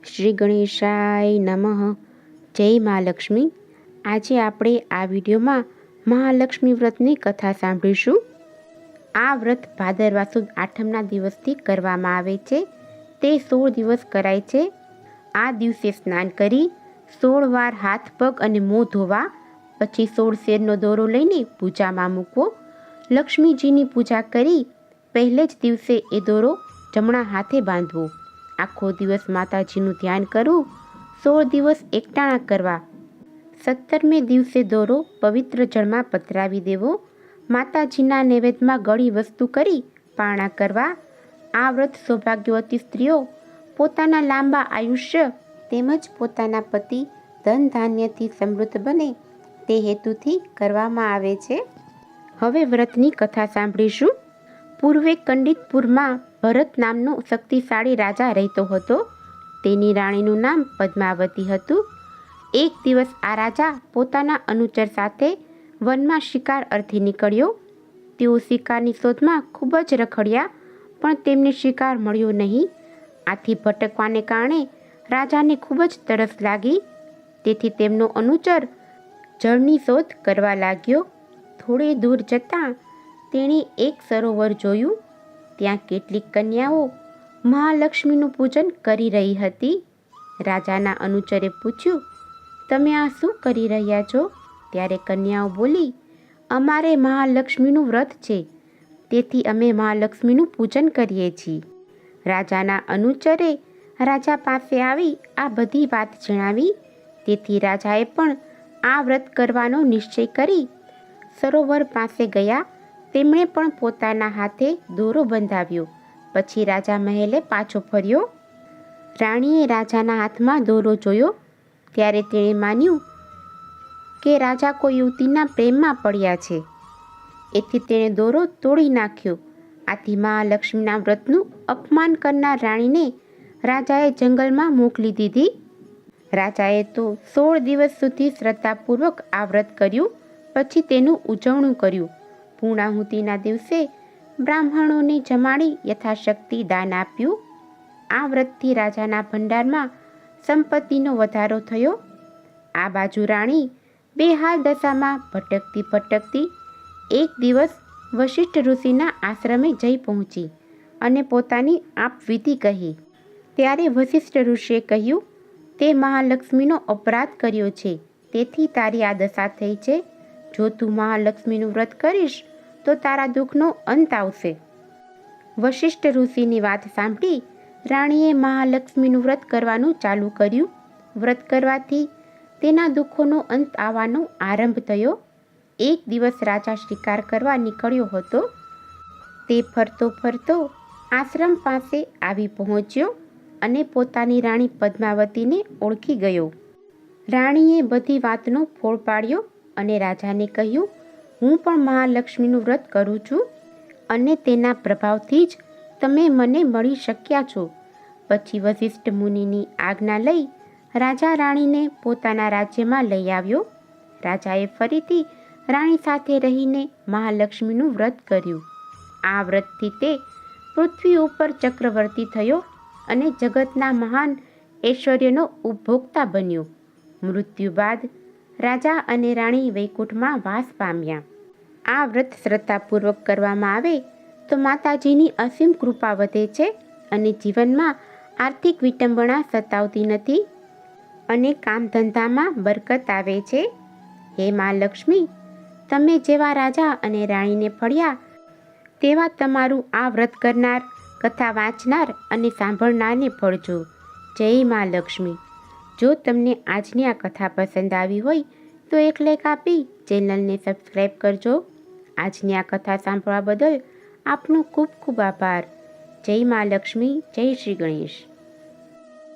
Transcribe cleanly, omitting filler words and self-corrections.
શ્રી ગણેશાય નમઃ. જય મહાલક્ષ્મી. આજે આપણે આ વિડીયોમાં મહાલક્ષ્મી વ્રતની કથા સાંભળીશું. આ વ્રત ભાદરવા સુદ આઠમના દિવસથી કરવામાં આવે છે. તે 16 દિવસ કરાય છે. આ દિવસે સ્નાન કરી 16 વાર હાથ પગ અને મોં ધોવા, પછી 16 શેરનો દોરો લઈને પૂજામાં મૂકવો. લક્ષ્મીજીની પૂજા કરી પહેલે જ દિવસે એ દોરો જમણા હાથે બાંધવો. આખો દિવસ માતાજીનું ધ્યાન કરવું. 16 દિવસ એકટાણા કરવા. 17મે દિવસે દોરો પવિત્ર જળમાં પધરાવી દેવો. માતાજીના નૈવેદ્યમાં ગળી વસ્તુ કરી પારણા કરવા. આ વ્રત સૌભાગ્યવતી સ્ત્રીઓ પોતાના લાંબા આયુષ્ય તેમજ પોતાના પતિ ધન ધાન્યથી સમૃદ્ધ બને તે હેતુથી કરવામાં આવે છે. હવે વ્રતની કથા સાંભળીશું. પૂર્વે કંડિતપુરમાં ભરત નામનો શક્તિશાળી રાજા રહેતો હતો. તેની રાણીનું નામ પદ્માવતી હતું. એક દિવસ આ રાજા પોતાના અનુચર સાથે વનમાં શિકાર અર્થે નીકળ્યો. તેઓ શિકારની શોધમાં ખૂબ જ રખડ્યા, પણ તેમને શિકાર મળ્યો નહીં. આથી ભટકવાને કારણે રાજાને ખૂબ જ તરસ લાગી. તેથી તેમનો અનુચર જળની શોધ કરવા લાગ્યો. થોડે દૂર જતાં તેણે એક સરોવર જોયું. ત્યાં કેટલીક કન્યાઓ મહાલક્ષ્મીનું પૂજન કરી રહી હતી. રાજાના અનુચરે પૂછ્યું, તમે આ શું કરી રહ્યા છો? ત્યારે કન્યાઓ બોલી, અમારે મહાલક્ષ્મીનું વ્રત છે, તેથી અમે મહાલક્ષ્મીનું પૂજન કરીએ છીએ. રાજાના અનુચરે રાજા પાસે આવી આ બધી વાત જણાવી. તેથી રાજાએ પણ આ વ્રત કરવાનો નિશ્ચય કરી સરોવર પાસે ગયા. તેમણે પણ પોતાના હાથે દોરો બંધાવ્યો. પછી રાજા મહેલે પાછો ફર્યો. રાણીએ રાજાના હાથમાં દોરો જોયો ત્યારે તેણે માન્યું કે રાજા કોઈ યુવતીના પ્રેમમાં પડ્યા છે. એથી તેણે દોરો તોડી નાખ્યો. આથી મહાલક્ષ્મીના વ્રતનું અપમાન કરનાર રાણીને રાજાએ જંગલમાં મોકલી દીધી. રાજાએ તો 16 દિવસ સુધી શ્રદ્ધાપૂર્વક આ વ્રત કર્યું. પછી તેનું ઉજવણું કર્યું. પૂર્ણાહુતિના દિવસે બ્રાહ્મણોને જમાડી યથાશક્તિ દાન આપ્યું. આ વ્રતથી રાજાના ભંડારમાં સંપત્તિનો વધારો થયો. આ બાજુ રાણી બેહાલ દશામાં ભટકતી એક દિવસ વશિષ્ઠ ઋષિના આશ્રમે જઈ પહોંચી અને પોતાની આપવીતી કહી. ત્યારે વશિષ્ઠ ઋષિએ કહ્યું, તે મહાલક્ષ્મીનો અપરાધ કર્યો છે, તેથી તારી આ દશા થઈ છે. જો તું મહાલક્ષ્મીનું વ્રત કરીશ તો તારા દુઃખનો અંત આવશે. વશિષ્ઠ ઋષિની વાત સાંભળી રાણીએ મહાલક્ષ્મીનું વ્રત કરવાનું ચાલુ કર્યું. વ્રત કરવાથી તેના દુઃખોનો અંત આવવાનો આરંભ થયો. એક દિવસ રાજા શિકાર કરવા નીકળ્યો હતો. તે ફરતો આશ્રમ પાસે આવી પહોંચ્યો અને પોતાની રાણી પદ્માવતીને ઓળખી ગયો. રાણીએ બધી વાતનો ફોડ પાડ્યો અને રાજાને કહ્યું, હું પણ મહાલક્ષ્મીનું વ્રત કરું છું અને તેના પ્રભાવથી જ તમે મને મળી શક્યા છો. પછી વશિષ્ઠ મુનિની આજ્ઞા લઈ રાજા રાણીને પોતાના રાજ્યમાં લઈ આવ્યો. રાજાએ ફરીથી રાણી સાથે રહીને મહાલક્ષ્મીનું વ્રત કર્યું. આ વ્રતથી તે પૃથ્વી ઉપર ચક્રવર્તી થયો અને જગતના મહાન ઐશ્વર્યનો ઉપભોક્તા બન્યો. મૃત્યુ બાદ રાજા અને રાણી વૈકુંઠમાં વાસ પામ્યા. આ વ્રત શ્રદ્ધાપૂર્વક કરવામાં આવે તો માતાજીની અસીમ કૃપા વધે છે અને જીવનમાં આર્થિક વિટંબણા સતાવતી નથી અને કામ ધંધામાં બરકત આવે છે. હે મહાલક્ષ્મી, તમે જેવા રાજા અને રાણીને ફળ્યા તેવા તમારું આ વ્રત કરનાર, કથા વાંચનાર અને સાંભળનારને ફળજો. જય મહાલક્ષ્મી. જો તમને આજની આ કથા પસંદ આવી હોય તો એક લાઈક આપી ચેનલને સબસ્ક્રાઈબ કરજો. આજની આ કથા સાંભળવા બદલ આપનો ખૂબ ખૂબ આભાર. જય મહાલક્ષ્મી. જય શ્રી ગણેશ.